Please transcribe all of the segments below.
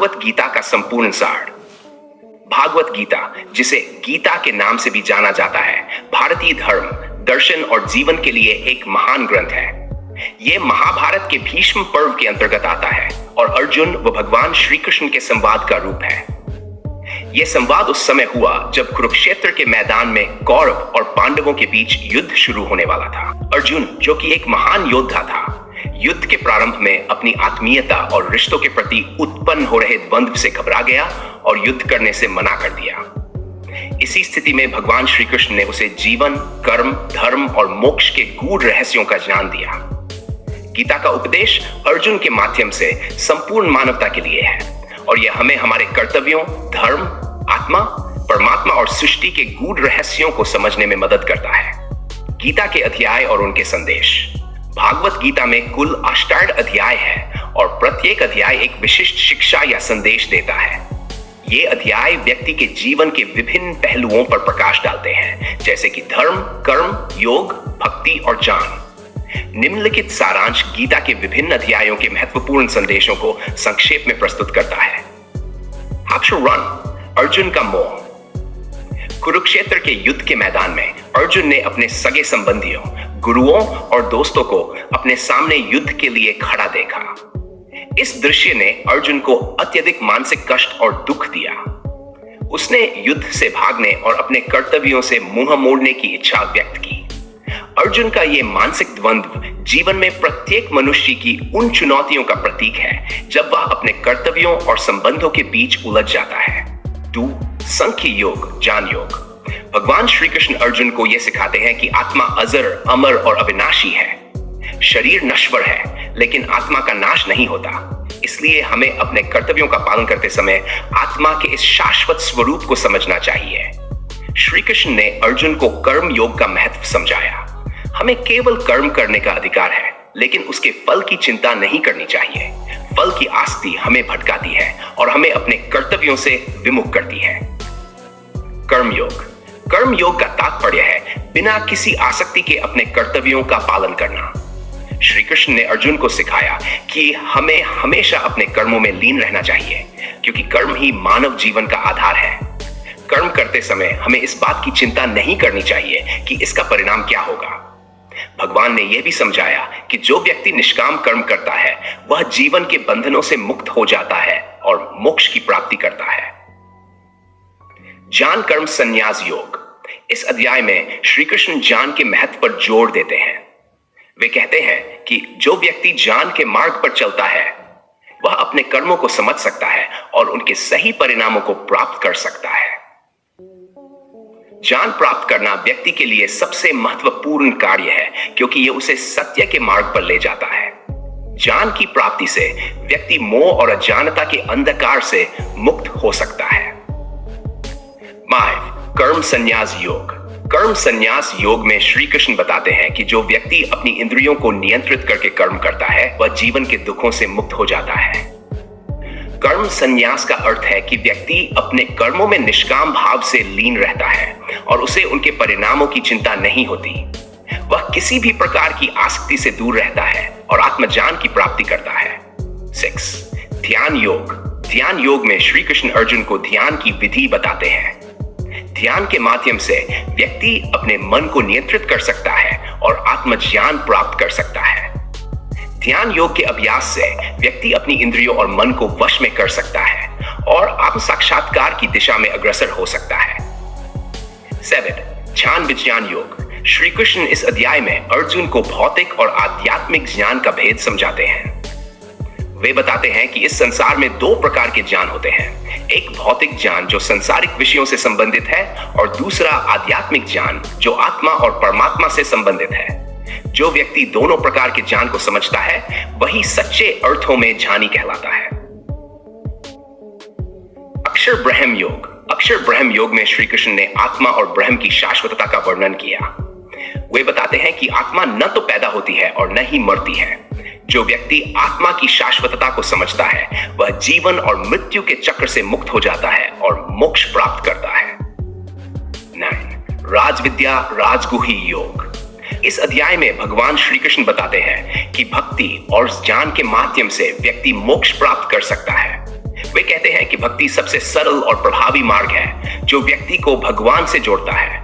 भागवत गीता का संपूर्ण सार। भागवत गीता, जिसे गीता के नाम से भी जाना जाता है, भारतीय धर्म, दर्शन और जीवन के लिए एक महान ग्रंथ है। यह महाभारत के भीष्म पर्व के अंतर्गत आता है और अर्जुन व भगवान श्री कृष्ण के संवाद का रूप है। यह संवाद उस समय हुआ जब कुरुक्षेत्र के मैदान में कौरव और पांडवों के बीच युद्ध शुरू होने वाला था। अर्जुन, जो कि एक महान योद्धा था, युद्ध के प्रारंभ में अपनी आत्मीयता और रिश्तों के प्रति उत्पन्न हो रहे द्वंद्व से घबरा गया और युद्ध करने से मना कर दिया। इसी स्थिति में भगवान श्री कृष्ण ने उसे जीवन, कर्म, धर्म और मोक्ष के गूढ़ रहस्यों का ज्ञान दिया। गीता का उपदेश अर्जुन के माध्यम से संपूर्ण मानवता के लिए है और यह हमें हमारे कर्तव्यों, धर्म, आत्मा, परमात्मा और सृष्टि के गूढ़ रहस्यों को समझने में मदद करता है। गीता के अध्याय और उनके संदेश। भागवत गीता में कुल 68 अध्याय है और प्रत्येक अध्याय एक विशिष्ट शिक्षा या संदेश देता है। ये अध्याय व्यक्ति के जीवन के विभिन्न पहलुओं पर प्रकाश डालते हैं, जैसे कि धर्म, कर्म, योग, भक्ति और ज्ञान। निम्नलिखित सारांश गीता के विभिन्न अध्यायों के महत्वपूर्ण संदेशों को संक्षेप में प्रस्तुत करता है। अक्षर 1, अर्जुन का मोह। कुरुक्षेत्र के युद्ध के मैदान में अर्जुन ने अपने सगे संबंधियों, गुरुओं और दोस्तों को अपने सामने युद्ध के लिए खड़ा देखा। इस दृश्य ने अर्जुन को अत्यधिक मानसिक कष्ट और दुख दिया। उसने युद्ध से भागने और अपने कर्तव्यों से मुंह मोड़ने की इच्छा व्यक्त की। अर्जुन का यह मानसिक द्वंद्व जीवन में प्रत्येक मनुष्य की उन चुनौतियों का प्रतीक है जब वह अपने कर्तव्यों और संबंधों के बीच उलझ जाता है। 2, सांख्य योग, ज्ञान योग। भगवान श्री कृष्ण अर्जुन को यह सिखाते हैं कि आत्मा अजर, अमर और अविनाशी है। शरीर नश्वर है, लेकिन आत्मा का नाश नहीं होता। इसलिए हमें अपने कर्तव्यों का पालन करते समय आत्मा के इस शाश्वत स्वरूप को समझना चाहिए। श्री कृष्ण ने अर्जुन को कर्म योग का महत्व समझाया। हमें केवल कर्म करने का अधिकार है, लेकिन उसके फल की चिंता नहीं करनी चाहिए। फल की आसक्ति हमें भटकाती है और हमें अपने कर्तव्यों से विमुख करती है। कर्म योग। कर्म योग का तात्पर्य है बिना किसी आसक्ति के अपने कर्तव्यों का पालन करना। श्री कृष्ण ने अर्जुन को सिखाया कि हमें हमेशा अपने कर्मों में लीन रहना चाहिए, क्योंकि कर्म ही मानव जीवन का आधार है। कर्म करते समय हमें इस बात की चिंता नहीं करनी चाहिए कि इसका परिणाम क्या होगा। भगवान ने यह भी समझाया कि जो व्यक्ति निष्काम कर्म करता है वह जीवन के बंधनों से मुक्त हो जाता है और मोक्ष की प्राप्ति करता है। ज्ञान कर्म संन्यास योग। इस अध्याय में श्री कृष्ण ज्ञान के महत्व पर जोर देते हैं। वे कहते हैं कि जो व्यक्ति ज्ञान के मार्ग पर चलता है वह अपने कर्मों को समझ सकता है और उनके सही परिणामों को प्राप्त कर सकता है। ज्ञान प्राप्त करना व्यक्ति के लिए सबसे महत्वपूर्ण कार्य है, क्योंकि यह उसे सत्य के मार्ग पर ले जाता है। ज्ञान की प्राप्ति से व्यक्ति मोह और अज्ञानता के अंधकार से मुक्त हो सकता है। 5, कर्म संन्यास योग। कर्म संन्यास योग में श्री कृष्ण बताते हैं कि जो व्यक्ति अपनी इंद्रियों को नियंत्रित करके कर्म करता है वह जीवन के दुखों से मुक्त हो जाता है। कर्म संन्यास का अर्थ है कि व्यक्ति अपने कर्मों में निष्काम भाव से लीन रहता है और उसे उनके परिणामों की चिंता नहीं होती। वह किसी भी प्रकार की आसक्ति से दूर रहता है और आत्मज्ञान की प्राप्ति करता है। 6, ध्यान योग। ध्यान योग में श्री कृष्ण अर्जुन को ध्यान की विधि बताते हैं। ध्यान के माध्यम से व्यक्ति अपने मन को नियंत्रित कर सकता है और आत्मज्ञान प्राप्त कर सकता है। ध्यान योग के अभ्यास से व्यक्ति अपनी इंद्रियों और मन को वश में कर सकता है और आत्म साक्षात्कार की दिशा में अग्रसर हो सकता है। 7, ज्ञान विज्ञान योग। श्री कृष्ण इस अध्याय में अर्जुन को भौतिक और आध्यात्मिक ज्ञान का भेद समझाते हैं। वे बताते हैं कि इस संसार में 2 प्रकार के ज्ञान होते हैं। एक भौतिक ज्ञान जो संसारिक विषयों से संबंधित है और दूसरा आध्यात्मिक ज्ञान जो आत्मा और परमात्मा से संबंधित है। जो व्यक्ति दोनों प्रकार के ज्ञान को समझता है वही सच्चे अर्थों में ज्ञानी कहलाता है। अक्षर ब्रह्म योग। अक्षर ब्रह्म योग में श्री कृष्ण ने आत्मा और ब्रह्म की शाश्वतता का वर्णन किया। वे बताते हैं कि आत्मा न तो पैदा होती है और न ही मरती है। जो व्यक्ति आत्मा की शाश्वतता को समझता है वह जीवन और मृत्यु के चक्र से मुक्त हो जाता है और मोक्ष प्राप्त करता है। 9, राजविद्या राजगुही योग। इस अध्याय में भगवान श्री कृष्ण बताते हैं कि भक्ति और ज्ञान के माध्यम से व्यक्ति मोक्ष प्राप्त कर सकता है। वे कहते कि भक्ति सबसे सरल और प्रभावी मार्ग है जो व्यक्ति को भगवान से जोड़ता है।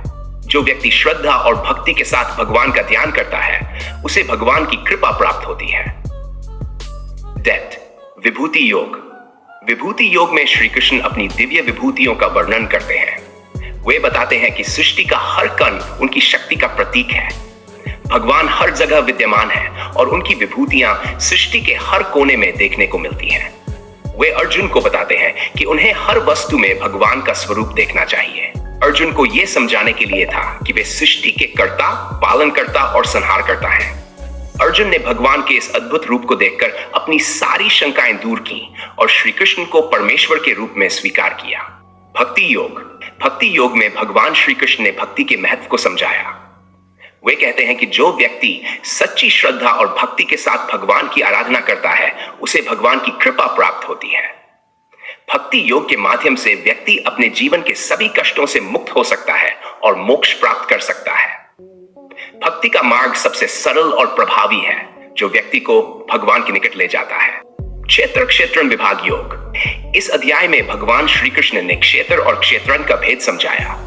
जो व्यक्ति श्रद्धा और भक्ति के साथ भगवान का ध्यान करता है, उसे भगवान की कृपा प्राप्त होती है। डेप्थ, विभूति योग। विभूति योग में श्री कृष्ण अपनी दिव्य विभूतियों का वर्णन करते हैं। वे बताते हैं कि सृष्टि का हर कण उनकी शक्ति का प्रतीक है। भगवान हर जगह विद्यमान है और उनकी विभूतियां सृष्टि के हर कोने में देखने को मिलती हैं। वे अर्जुन को बताते हैं कि उन्हें हर वस्तु में भगवान का स्वरूप देखना चाहिए। अर्जुन को यह समझाने के लिए था कि वे सृष्टि के कर्ता, पालनकर्ता और संहारकर्ता हैं। अर्जुन ने भगवान के इस अद्भुत रूप को देखकर अपनी सारी शंकाएं दूर की और श्री कृष्ण को परमेश्वर के रूप में स्वीकार किया। भक्ति योग। भक्ति योग में भगवान श्री कृष्ण ने भक्ति के महत्व को समझाया। वे कहते हैं कि जो व्यक्ति सच्ची श्रद्धा और भक्ति के साथ भगवान की आराधना करता है, उसे भगवान की कृपा प्राप्त होती है। भक्ति योग के माध्यम से व्यक्ति अपने जीवन के सभी कष्टों से मुक्त हो सकता है और मोक्ष प्राप्त कर सकता है। भक्ति का मार्ग सबसे सरल और प्रभावी है जो व्यक्ति को भगवान के निकट ले जाता है। क्षेत्र क्षेत्रन विभाग योग। इस अध्याय में भगवान श्री कृष्ण ने क्षेत्र और क्षेत्रन का भेद समझाया।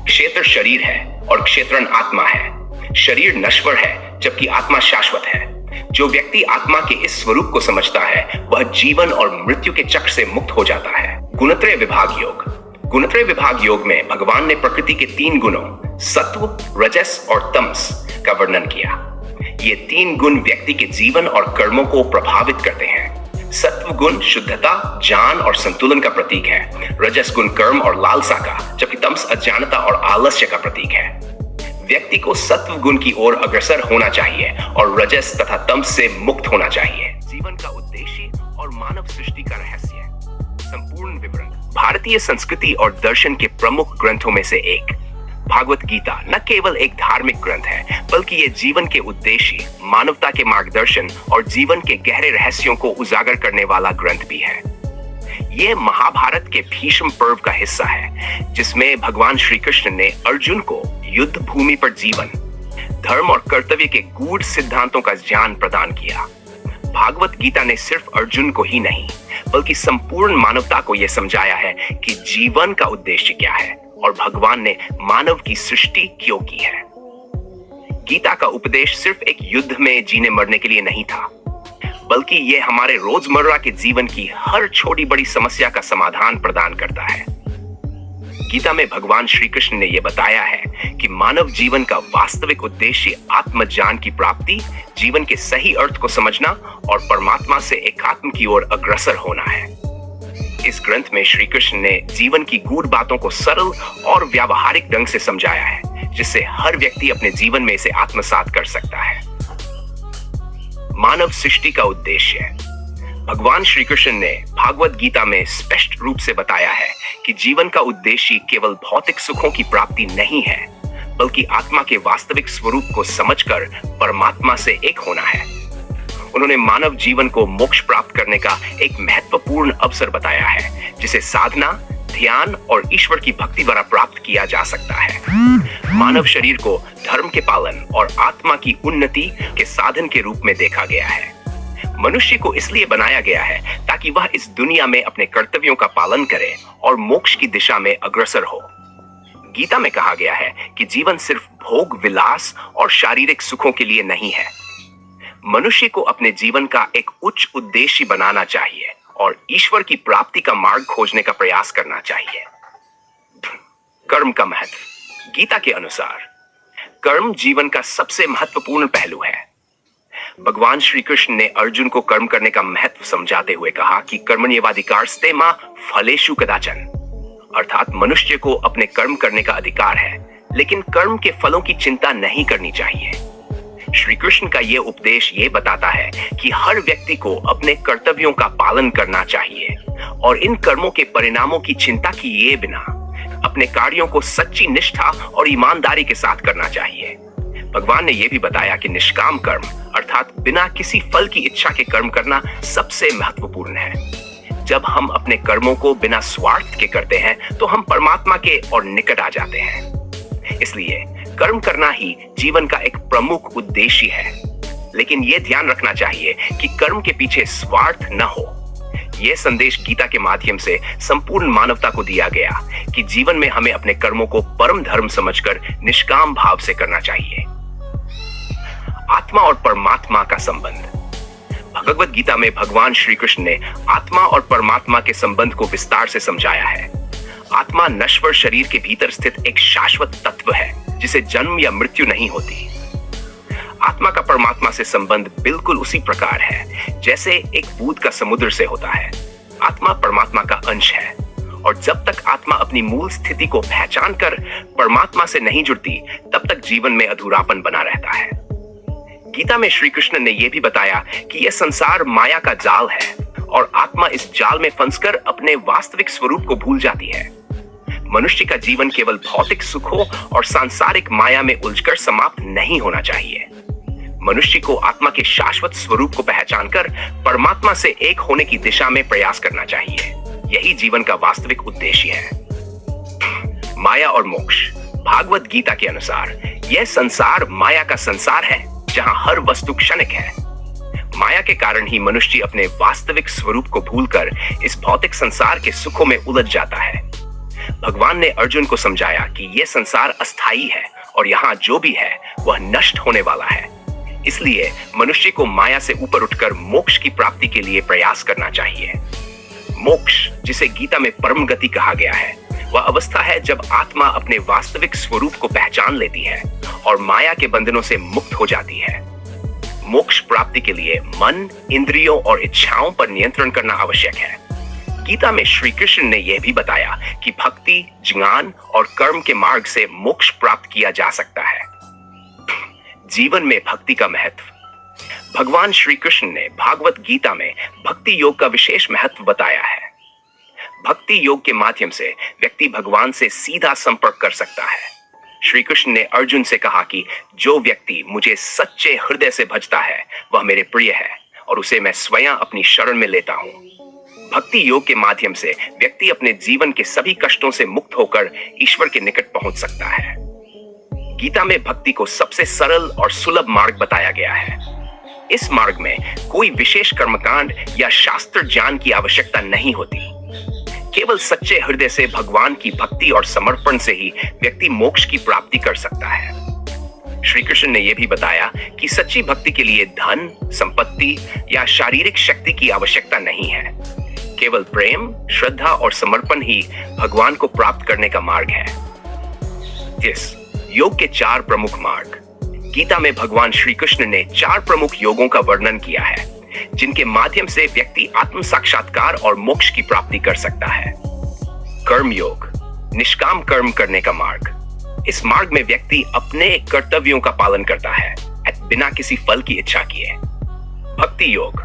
क्षेत्र शरीर है और क्षेत्रन आत्मा है। शरीर नश्वर है जबकि आत्मा शाश्वत है। जो व्यक्ति आत्मा के इस स्वरूप को समझता है, वह जीवन और मृत्यु के चक्र से मुक्त हो जाता है। गुणत्रय विभाग योग। गुणत्रय विभाग योग में भगवान ने प्रकृति के 3 गुणों सत्व, रजस और तमस का वर्णन किया। ये 3 गुण व्यक्ति के जीवन और कर्मों को प्रभावित करते हैं। सत्व गुण शुद्धता, ज्ञान और संतुलन का प्रतीक है। रजस गुण कर्म और लालसा का, जबकि तमस अज्ञानता और आलस्य का प्रतीक है। व्यक्ति को सत्व गुण की ओर अग्रसर होना चाहिए और रजस तथा तमस से मुक्त होना चाहिए। जीवन का उद्देश्य और मानव सृष्टि का रहस्य। संपूर्ण विवरण। भारतीय संस्कृति और दर्शन के प्रमुख ग्रंथों में से एक भागवत गीता न केवल एक धार्मिक ग्रंथ है, बल्कि यह जीवन के उद्देश्य, मानवता के मार्गदर्शन और जीवन के गहरे रहस्यों को उजागर करने वाला ग्रंथ भी है। यह महाभारत के भीष्म पर्व का हिस्सा है, जिसमें भगवान श्री कृष्ण ने अर्जुन को युद्ध भूमि पर जीवन, धर्म और कर्तव्य के गूढ़ सिद्धांतों का ज्ञान प्रदान किया। भागवत गीता ने सिर्फ अर्जुन को ही नहीं, बल्कि संपूर्ण मानवता को यह समझाया है कि जीवन का उद्देश्य क्या है और भगवान ने मानव की सृष्टि क्यों की है। गीता का उपदेश सिर्फ एक युद्ध में जीने मरने के लिए नहीं था, बल्कि यह हमारे रोजमर्रा के जीवन की हर छोटी बड़ी समस्या का समाधान प्रदान करता है। गीता में भगवान श्री कृष्ण ने यह बताया है कि मानव जीवन का वास्तविक उद्देश्य आत्मज्ञान की प्राप्ति, जीवन के सही अर्थ को समझना और परमात्मा से एकात्म की ओर अग्रसर होना है। इस ग्रंथ में श्री कृष्ण ने जीवन की गूढ़ बातों को सरल और व्यावहारिक ढंग से समझाया है, जिससे हर व्यक्ति अपने जीवन में इसे आत्मसात कर सकता है। मानव सृष्टि का उद्देश्य। भगवान श्री कृष्ण ने भागवत गीता में स्पष्ट रूप से बताया है कि जीवन का उद्देश्य केवल भौतिक सुखों की प्राप्ति नहीं है, बल्कि आत्मा के वास्तविक स्वरूप को समझकर परमात्मा से एक होना है। उन्होंने मानव जीवन को मोक्ष प्राप्त करने का एक महत्वपूर्ण अवसर बताया है, जिसे साधना, ध्यान और ईश्वर की भक्ति द्वारा प्राप्त किया जा सकता है। मानव शरीर को धर्म के पालन और आत्मा की उन्नति के साधन के रूप में देखा गया है। मनुष्य को इसलिए बनाया गया है ताकि वह इस दुनिया में अपने कर्तव्यों का पालन करे और मोक्ष की दिशा में अग्रसर हो। गीता में कहा गया है कि जीवन सिर्फ भोग विलास और शारीरिक सुखों के लिए नहीं है। मनुष्य को अपने जीवन का एक उच्च उद्देश्य बनाना चाहिए और ईश्वर की प्राप्ति का मार्ग खोजने का प्रयास करना चाहिए। कर्म का महत्व। गीता के अनुसार कर्म जीवन का सबसे महत्वपूर्ण पहलू है। भगवान श्री कृष्ण ने अर्जुन को कर्म करने का महत्व समझाते हुए कहा कि कर्मण्येवाधिकारस्ते मा फलेषु कदाचन, अर्थात मनुष्य को अपने कर्म करने का अधिकार है, लेकिन कर्म के फलों की चिंता नहीं करनी चाहिए। श्री कृष्ण का यह उपदेश ये बताता है कि हर व्यक्ति को अपने कर्तव्यों का पालन करना चाहिए और इन कर्मों के परिणामों की चिंता किए बिना अपने कार्यों को सच्ची निष्ठा और ईमानदारी के साथ करना चाहिए। भगवान ने यह भी बताया कि निष्काम कर्म, अर्थात बिना किसी फल की इच्छा के कर्म करना सबसे महत्वपूर्ण है। जब हम अपने कर्मों को बिना स्वार्थ के करते हैं, तो हम परमात्मा के और निकट आ जाते हैं। इसलिए कर्म करना ही जीवन का एक प्रमुख उद्देश्य है, लेकिन यह ध्यान रखना चाहिए कि कर्म के पीछे स्वार्थ न हो। यह संदेश गीता के माध्यम से संपूर्ण मानवता को दिया गया कि जीवन में हमें अपने कर्मों को परम धर्म समझकर निष्काम भाव से करना चाहिए। आत्मा और परमात्मा का संबंध। भगवत गीता में भगवान श्री कृष्ण ने आत्मा और परमात्मा के संबंध को विस्तार से समझाया है। आत्मा नश्वर शरीर के भीतर स्थित एक शाश्वत तत्व है जिसे जन्म या मृत्यु नहीं होती। आत्मा का परमात्मा से संबंध बिल्कुल उसी प्रकार है जैसे एक बूंद का समुद्र से होता है। आत्मा परमात्मा का अंश है और जब तक आत्मा अपनी मूल स्थिति को पहचान कर परमात्मा से नहीं जुड़ती तब तक जीवन में अधूरापन बना रहता है। गीता में श्री कृष्ण ने यह भी बताया कि यह संसार माया का जाल है और आत्मा इस जाल में फंसकर अपने वास्तविक स्वरूप को भूल जाती है। मनुष्य का जीवन केवल भौतिक सुखों और सांसारिक माया में उलझकर समाप्त नहीं होना चाहिए। मनुष्य को आत्मा के शाश्वत स्वरूप को पहचानकर परमात्मा से एक होने की दिशा में प्रयास करना चाहिए। यही जीवन का वास्तविक उद्देश्य है। माया और मोक्ष। भागवत गीता के अनुसार यह संसार माया का संसार है जहां हर वस्तु क्षणिक है। माया के कारण ही मनुष्य अपने वास्तविक स्वरूप को भूलकर इस भौतिक संसार के सुखों में उलझ जाता है। भगवान ने अर्जुन को समझाया कि यह संसार अस्थायी है और यहाँ जो भी है वह नष्ट होने वाला है। इसलिए मनुष्य को माया से ऊपर उठकर मोक्ष की प्राप्ति के लिए प्रयास करना चाहिए। मोक्ष, जिसे गीता में परम गति कहा गया है, वह अवस्था है जब आत्मा अपने वास्तविक स्वरूप को पहचान लेती है और माया के बंधनों से मुक्त हो जाती है। मोक्ष प्राप्ति के लिए मन, इंद्रियों और इच्छाओं पर नियंत्रण करना आवश्यक है। गीता में श्री कृष्ण ने यह भी बताया कि भक्ति, ज्ञान और कर्म के मार्ग से मोक्ष प्राप्त किया जा सकता है। जीवन में भक्ति का महत्व। भगवान श्री कृष्ण ने भागवत गीता में भक्ति योग का विशेष महत्व बताया है। भक्ति योग के माध्यम से व्यक्ति भगवान से सीधा संपर्क कर सकता है। श्री कृष्ण ने अर्जुन से कहा कि जो व्यक्ति मुझे सच्चे हृदय से भजता है वह मेरे प्रिय है और उसे मैं स्वयं अपनी शरण में लेता हूँ। भक्ति योग के माध्यम से व्यक्ति अपने जीवन के सभी कष्टों से मुक्त होकर ईश्वर के निकट पहुंच सकता है। गीता में भक्ति को सबसे सरल और सुलभ मार्ग बताया गया है। इस मार्ग में कोई विशेष कर्मकांड या शास्त्र ज्ञान की आवश्यकता नहीं होती। केवल सच्चे हृदय से भगवान की भक्ति और समर्पण से ही व्यक्ति मोक्ष की प्राप्ति कर सकता है। श्री कृष्ण ने यह भी बताया कि सच्ची भक्ति के लिए धन, संपत्ति या शारीरिक शक्ति की आवश्यकता नहीं है। केवल प्रेम, श्रद्धा और समर्पण ही भगवान को प्राप्त करने का मार्ग है। योग के 4 प्रमुख मार्ग। गीता में भगवान श्री कृष्ण ने 4 प्रमुख योगों का वर्णन किया है जिनके माध्यम से व्यक्ति आत्म साक्षात्कार और मोक्ष की प्राप्ति कर सकता है। कर्म योग, निष्काम कर्म करने का मार्ग। इस मार्ग में व्यक्ति अपने कर्तव्यों का पालन करता है बिना किसी फल की इच्छा किए। भक्ति योग,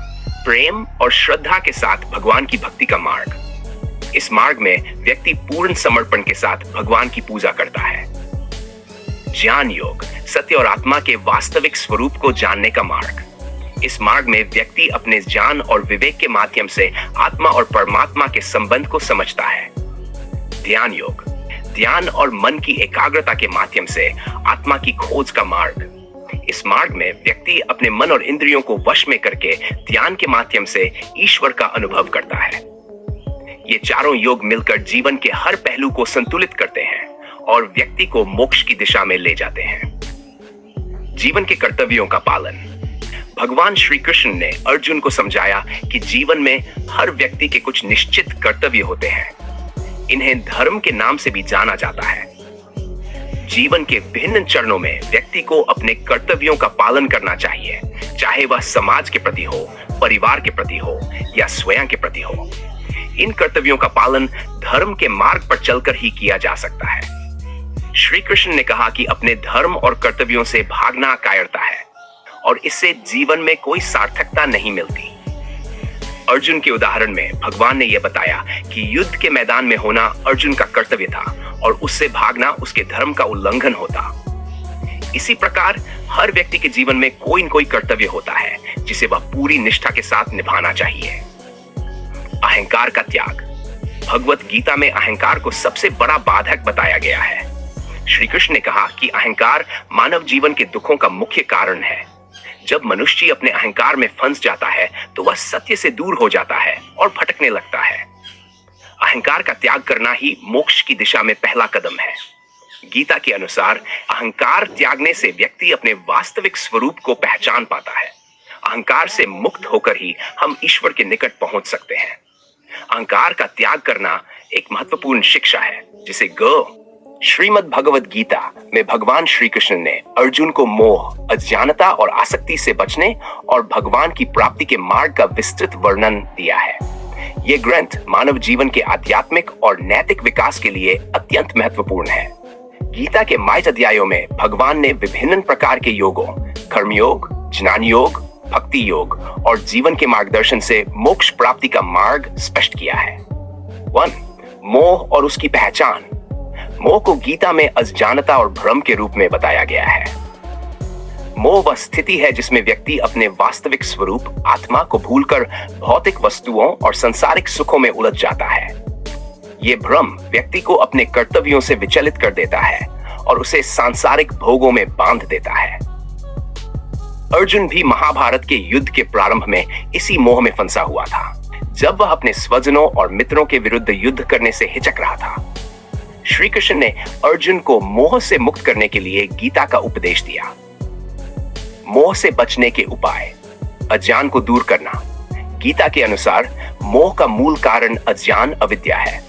प्रेम और श्रद्धा के साथ भगवान की भक्ति का मार्ग। इस मार्ग में व्यक्ति पूर्ण समर्पण के साथ भगवान की पूजा करता है। ज्ञान योग, सत्य और आत्मा के वास्तविक स्वरूप को जानने का मार्ग। इस मार्ग में व्यक्ति अपने ज्ञान और विवेक के माध्यम से आत्मा और परमात्मा के संबंध को समझता है। ध्यान योग, ध्यान और मन की एकाग्रता के माध्यम से आत्मा की खोज का मार्ग। इस मार्ग में व्यक्ति अपने मन और इंद्रियों को वश में करके ध्यान के माध्यम से ईश्वर का अनुभव करता है। ये चारों योग मिलकर जीवन के हर पहलू को संतुलित करते हैं और व्यक्ति को मोक्ष की दिशा में ले जाते हैं। जीवन के कर्तव्यों का पालन। भगवान श्री कृष्ण ने अर्जुन को समझाया कि जीवन में हर व्यक्ति के कुछ निश्चित कर्तव्य होते हैं। इन्हें धर्म के नाम से भी जाना जाता है। जीवन के भिन्न चरणों में व्यक्ति को अपने कर्तव्यों का पालन करना चाहिए, चाहे वह समाज के प्रति हो, परिवार के प्रति हो या स्वयं के प्रति हो। इन कर्तव्यों का पालन धर्म के मार्ग पर चलकर ही किया जा सकता है। श्री कृष्ण ने कहा कि अपने धर्म और कर्तव्यों से भागना कायरता है और इससे जीवन में कोई सार्थकता नहीं मिलती। अर्जुन के उदाहरण में भगवान ने यह बताया कि युद्ध के मैदान में होना अर्जुन का कर्तव्य था और उससे भागना उसके धर्म का उल्लंघन होता। इसी प्रकार हर व्यक्ति के जीवन में कोई न कोई कर्तव्य होता है जिसे वह पूरी निष्ठा के साथ निभाना चाहिए। अहंकार का त्याग। भगवत गीता में अहंकार को सबसे बड़ा बाधक बताया गया है। श्री कृष्ण ने कहा कि अहंकार मानव जीवन के दुखों का मुख्य कारण है। जब मनुष्य अपने अहंकार में फंस जाता है तो वह सत्य से दूर हो जाता है और भटकने लगता है। अहंकार का त्याग करना ही मोक्ष की दिशा में पहला कदम है। गीता के अनुसार अहंकार त्यागने से व्यक्ति अपने वास्तविक स्वरूप को पहचान पाता है। अहंकार से मुक्त होकर ही हम ईश्वर के निकट पहुंच सकते हैं। अहंकार का त्याग करना एक महत्वपूर्ण शिक्षा है जिसे श्रीमद् भगवद गीता में भगवान श्री कृष्ण ने अर्जुन को मोह, अज्ञानता और आसक्ति से बचने और भगवान की प्राप्ति के मार्ग का विस्तृत वर्णन दिया है। ये ग्रंथ मानव जीवन के आध्यात्मिक और नैतिक विकास के लिए अत्यंत महत्वपूर्ण है। गीता के 22 अध्यायों में भगवान ने विभिन्न प्रकार के योगों, कर्मयोग, ज्ञान योग, भक्ति योग और जीवन के मार्गदर्शन से मोक्ष प्राप्ति का मार्ग स्पष्ट किया है। 1. मोह और उसकी पहचान। मोह को गीता में अज्ञानता और भ्रम के रूप में बताया गया है। मोह वह स्थिति है जिसमें व्यक्ति अपने वास्तविक स्वरूप आत्मा को भूलकर भौतिक वस्तुओं और सांसारिक सुखों में उलझ जाता है। ये भ्रम व्यक्ति को अपने कर्तव्यों से विचलित कर देता है और उसे सांसारिक भोगों में बांध देता है। अर्जुन भी महाभारत के युद्ध के प्रारंभ में इसी मोह में फंसा हुआ था, जब वह अपने स्वजनों और मित्रों के विरुद्ध युद्ध करने से हिचक रहा था। श्री कृष्ण ने अर्जुन को मोह से मुक्त करने के लिए गीता का उपदेश दिया। मोह से बचने के उपाय। अज्ञान को दूर करना। गीता के अनुसार मोह का मूल कारण अज्ञान, अविद्या है।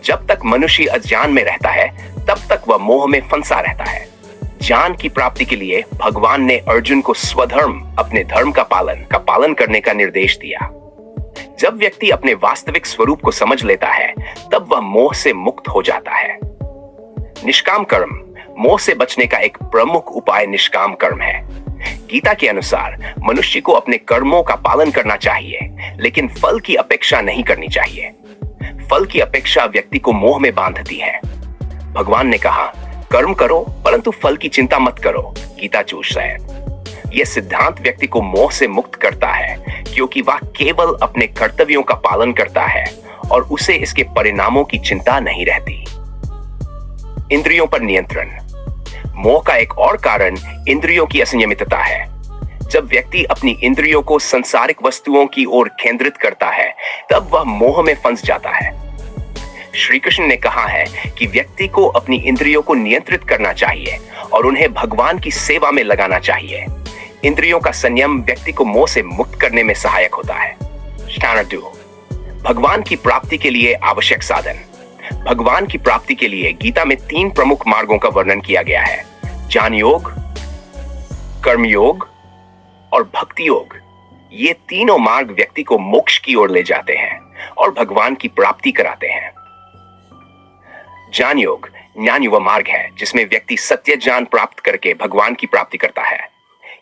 जब तक मनुष्य अज्ञान में रहता है तब तक वह मोह में फंसा रहता है। ज्ञान की प्राप्ति के लिए भगवान ने अर्जुन को स्वधर्म, अपने धर्म का पालन करने का निर्देश दिया। जब व्यक्ति अपने वास्तविक स्वरूप को समझ लेता है तब वह मोह से मुक्त हो जाता है। निष्काम कर्म। मोह से बचने का एक प्रमुख उपाय निष्काम कर्म है। गीता के अनुसार मनुष्य को अपने कर्मों का पालन करना चाहिए, लेकिन फल की अपेक्षा नहीं करनी चाहिए। फल की अपेक्षा व्यक्ति को मोह में बांधती है। भगवान ने कहा, कर्म करो परंतु फल की चिंता मत करो। गीता 4:7। यह सिद्धांत व्यक्ति को मोह से मुक्त करता है, क्योंकि वह केवल अपने कर्तव्यों का पालन करता है और उसे इसके परिणामों की चिंता नहीं रहती। इंद्रियों पर नियंत्रण। मोह का एक और कारण इंद्रियों की असंयमितता है। जब व्यक्ति अपनी इंद्रियों को सांसारिक वस्तुओं की ओर केंद्रित करता है तब वह मोह में फंस जाता है। श्री कृष्ण ने कहा है कि व्यक्ति को अपनी इंद्रियों को नियंत्रित करना चाहिए और उन्हें भगवान की सेवा में लगाना चाहिए। इंद्रियों का संयम व्यक्ति को मोह से मुक्त करने में सहायक होता है। स्टैंडर्ड 2। भगवान की प्राप्ति के लिए आवश्यक साधन। भगवान की प्राप्ति के लिए गीता में 3 प्रमुख मार्गों का वर्णन किया गया है: ज्ञान योग, कर्म योग और भक्ति योग। ये तीनों मार्ग व्यक्ति को मोक्ष की ओर ले जाते हैं और भगवान की प्राप्ति कराते हैं। ज्ञान योग वह मार्ग है जिसमें व्यक्ति सत्य ज्ञान प्राप्त करके भगवान की प्राप्ति करता है।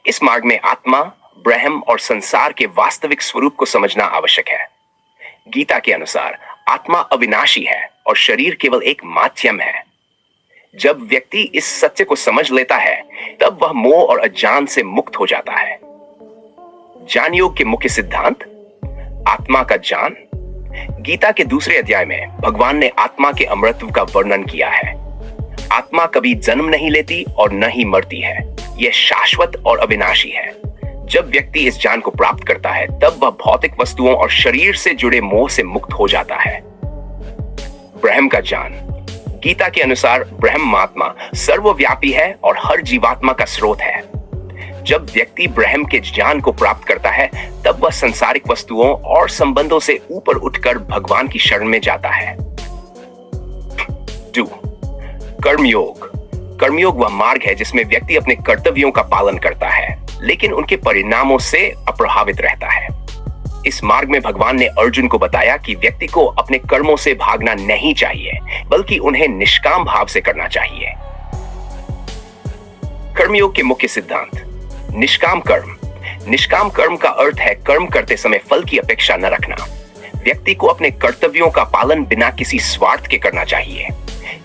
इस मार्ग में आत्मा, ब्रह्म और संसार के वास्तविक स्वरूप को समझना आवश्यक है। गीता के अनुसार आत्मा अविनाशी है और शरीर केवल एक माध्यम है। जब व्यक्ति इस सत्य को समझ लेता है तब वह मोह और अज्ञान से मुक्त हो जाता है। ज्ञान योग के मुख्य सिद्धांत। आत्मा का ज्ञान। गीता के 2 अध्याय में भगवान ने आत्मा के अमरत्व का वर्णन किया है। आत्मा कभी जन्म नहीं लेती और न ही मरती है। यह शाश्वत और अविनाशी है। जब व्यक्ति इस ज्ञान को प्राप्त करता है तब वह भौतिक वस्तुओं और शरीर से जुड़े मोह से मुक्त हो जाता है। ब्रह्म का ज्ञान। गीता के अनुसार ब्रह्म आत्मा सर्वव्यापी है और हर जीवात्मा का स्रोत है। जब व्यक्ति ब्रह्म के ज्ञान को प्राप्त करता है तब वह सांसारिक वस्तुओं और संबंधों से ऊपर उठकर भगवान की शरण में जाता है। 2. कर्मयोग। कर्मयोग वह मार्ग है जिसमें व्यक्ति अपने कर्तव्यों का पालन करता है, लेकिन उनके परिणामों से अप्रभावित रहता है। इस मार्ग में भगवान ने अर्जुन को बताया कि व्यक्ति को अपने कर्मों से भागना नहीं चाहिए, बल्कि उन्हें निष्काम भाव से करना चाहिए। कर्मयोग के मुख्य सिद्धांत। निष्काम कर्म। निष्काम कर्म का अर्थ है कर्म करते समय फल की अपेक्षा न रखना। व्यक्ति को अपने कर्तव्यों का पालन बिना किसी स्वार्थ के करना चाहिए।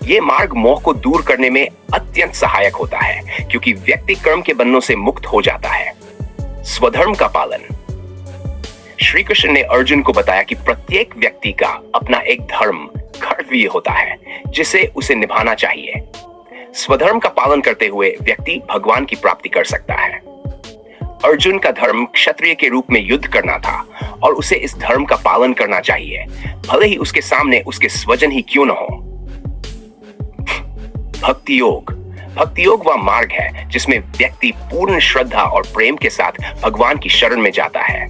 यह मार्ग मोह को दूर करने में अत्यंत सहायक होता है, क्योंकि व्यक्ति कर्म के बंधनों से मुक्त हो जाता है। स्वधर्म का पालन। श्री कृष्ण ने अर्जुन को बताया कि प्रत्येक व्यक्ति का अपना एक धर्म, कर्तव्य होता है जिसे उसे निभाना चाहिए। स्वधर्म का पालन करते हुए व्यक्ति भगवान की प्राप्ति कर सकता है। अर्जुन का धर्म क्षत्रिय के रूप में युद्ध करना था और उसे इस धर्म का पालन करना चाहिए, भले ही उसके सामने उसके स्वजन ही क्यों न हो। भक्ति योग। भक्ति योग वह मार्ग है जिसमें व्यक्ति पूर्ण श्रद्धा और प्रेम के साथ भगवान की शरण में जाता है।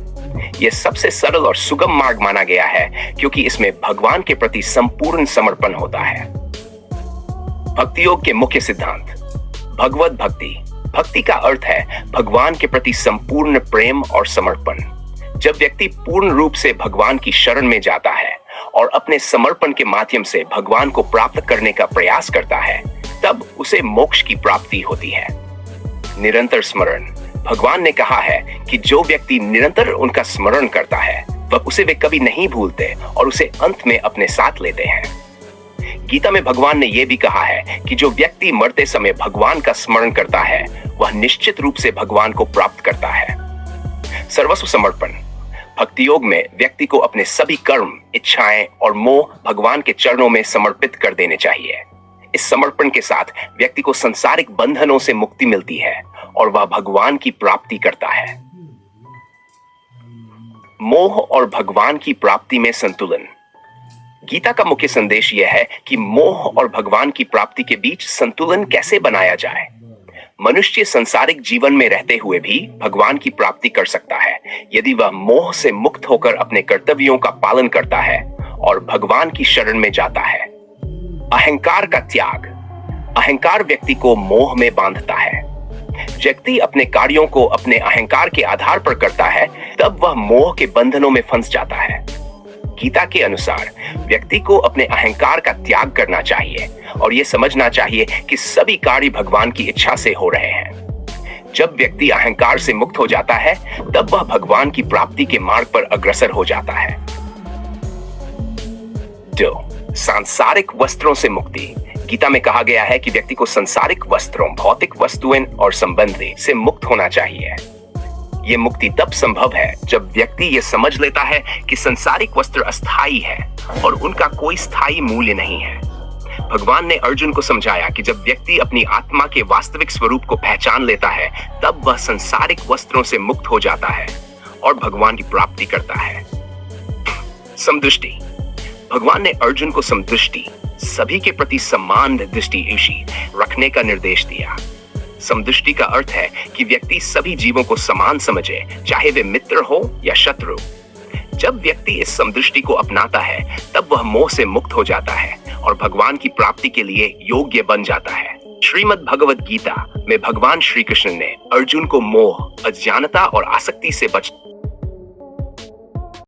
यह सबसे सरल और सुगम मार्ग माना गया है क्योंकि इसमें भगवान के प्रति संपूर्ण समर्पण होता है। भक्ति योग के मुख्य सिद्धांत। भगवत भक्ति। भक्ति का अर्थ है भगवान के प्रति संपूर्ण प्रेम और समर्पण। जब व्यक्ति पूर्ण रूप से भगवान की शरण में जाता है और अपने समर्पण के माध्यम से भगवान को प्राप्त करने का प्रयास करता है, तब उसे मोक्ष की प्राप्ति होती है। निरंतर स्मरण। भगवान ने कहा है कि जो व्यक्ति निरंतर उनका स्मरण करता है वह उसे वे कभी नहीं भूलते और उसे अंत में अपने साथ लेते हैं। गीता में भगवान ने यह भी कहा है कि जो व्यक्ति मरते समय भगवान का स्मरण करता है वह निश्चित रूप से भगवान को प्राप्त करता है। सर्वस्व समर्पण। भक्ति योग में व्यक्ति को अपने सभी कर्म, इच्छाएं और मोह भगवान के चरणों में समर्पित कर देने चाहिए। इस समर्पण के साथ व्यक्ति को सांसारिक बंधनों से मुक्ति मिलती है और वह भगवान की प्राप्ति करता है। मोह और भगवान की प्राप्ति में संतुलन। गीता का मुख्य संदेश यह है कि मोह और भगवान की प्राप्ति के बीच संतुलन कैसे बनाया जाए। मनुष्य सांसारिक जीवन में रहते हुए भी भगवान की प्राप्ति कर सकता है यदि वह मोह से मुक्त होकर अपने कर्तव्यों का पालन करता है और भगवान की शरण में जाता है। अहंकार का त्याग। अहंकार व्यक्ति को मोह में बांधता है। व्यक्ति अपने कार्यों को अपने अहंकार के आधार पर करता है, तब वह मोह के बंधनों में फंस जाता है। गीता के अनुसार व्यक्ति को अपने अहंकार का त्याग करना चाहिए और यह समझना चाहिए कि सभी कार्य भगवान की इच्छा से हो रहे हैं। जब व्यक्ति अहंकार से मुक्त हो जाता है, तब वह भगवान की प्राप्ति के मार्ग पर अग्रसर हो जाता है। 2. सांसारिक वस्त्रों से मुक्ति। गीता में कहा गया है कि व्यक्ति को सांसारिक वस्त्रों, भौतिक वस्तुएं और संबंधी से मुक्त होना चाहिए। यह मुक्ति तब संभव है जब व्यक्ति यह समझ लेता है कि सांसारिक वस्त्र अस्थायी है और उनका कोई स्थायी मूल्य नहीं है। भगवान ने अर्जुन को समझाया कि जब व्यक्ति अपनी आत्मा के वास्तविक स्वरूप को पहचान लेता है, तब वह सांसारिक वस्त्रों से मुक्त हो जाता है और भगवान की प्राप्ति करता है। समदृष्टि। भगवान ने अर्जुन को समदृष्टि, सभी के प्रति समान दृष्टि रखने का निर्देश दिया। समदृष्टि का अर्थ है कि व्यक्ति सभी जीवों को समान समझे, चाहे वे मित्र हो या शत्रु। जब व्यक्ति इस समदृष्टि को अपनाता है, तब वह मोह से मुक्त हो जाता है और भगवान की प्राप्ति के लिए योग्य बन जाता है। श्रीमद् भगवद गीता में भगवान श्री कृष्ण ने अर्जुन को मोह, अज्ञानता और आसक्ति से